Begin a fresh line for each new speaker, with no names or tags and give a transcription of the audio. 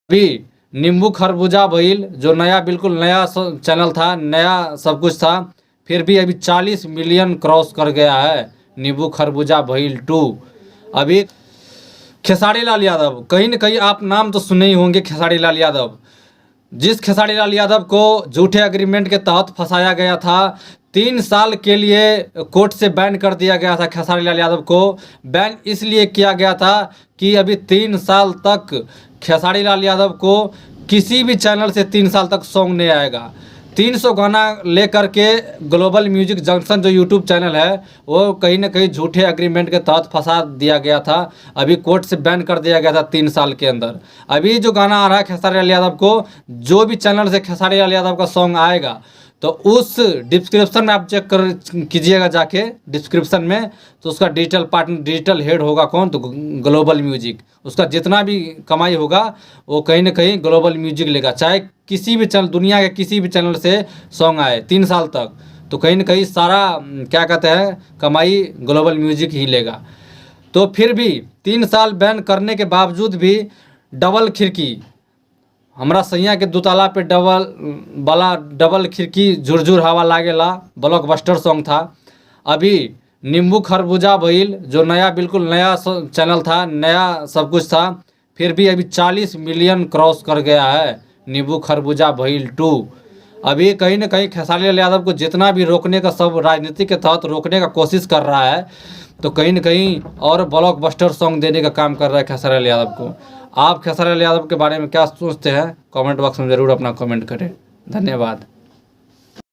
अभी नींबू खरबूजा भइल जो नया बिल्कुल नया चैनल था, नया सब कुछ था, फिर भी अभी 40 मिलियन क्रॉस कर गया है नींबू खरबूजा भइल 2। अभी खेसारी लाल यादव, कहीं न कहीं आप नाम तो सुने ही होंगे खेसारी लाल यादव। जिस खेसारी लाल यादव को झूठे एग्रीमेंट के तहत फंसाया गया था, 3 साल के लिए कोर्ट से बैन कर दिया गया था। खेसारी लाल यादव को बैन इसलिए किया गया था कि अभी 3 साल तक खेसारी लाल यादव को किसी भी चैनल से 3 साल तक सॉन्ग नहीं आएगा। 300 गाना लेकर के ग्लोबल म्यूजिक जंक्शन जो यूट्यूब चैनल है वो कहीं ना कहीं झूठे एग्रीमेंट के तहत फंसा दिया गया था। अभी कोर्ट से बैन कर दिया गया था 3 साल के अंदर। अभी जो गाना आ रहा है खेसारी लाल यादव को, जो भी चैनल से खेसारी लाल यादव का सॉन्ग आएगा तो उस डिस्क्रिप्शन में आप चेक कर कीजिएगा जाके डिस्क्रिप्शन में, तो उसका डिजिटल पार्टनर डिजिटल हेड होगा कौन, तो ग्लोबल म्यूजिक। उसका जितना भी कमाई होगा वो कहीं ना कहीं ग्लोबल म्यूजिक लेगा। चाहे किसी भी चैनल, दुनिया के किसी भी चैनल से सॉन्ग आए 3 साल तक, तो कहीं ना कहीं सारा क्या कहते हैं कमाई ग्लोबल म्यूजिक ही लेगा। तो फिर भी 3 साल बैन करने के बावजूद भी डबल खिड़की, हमरा सैया के दुताला पे डबल खिड़की झुरझुर हवा लागेला ब्लॉकबस्टर सॉन्ग था। अभी नींबू खरबूजा भइल जो नया बिल्कुल नया चैनल था, नया सब कुछ था, फिर भी अभी 40 मिलियन क्रॉस कर गया है नींबू खरबूजा भइल 2। अभी कहीं ना कहीं खेसारी लाल यादव को जितना भी रोकने का, सब राजनीति के तहत रोकने का कोशिश कर रहा है, तो कहीं ना कहीं और ब्लॉकबस्टर सॉन्ग देने का काम कर रहा है खेसारी लाल यादव को। आप खेसारी लाल यादव के बारे में क्या सोचते हैं, कमेंट बॉक्स में ज़रूर अपना कमेंट करें। धन्यवाद।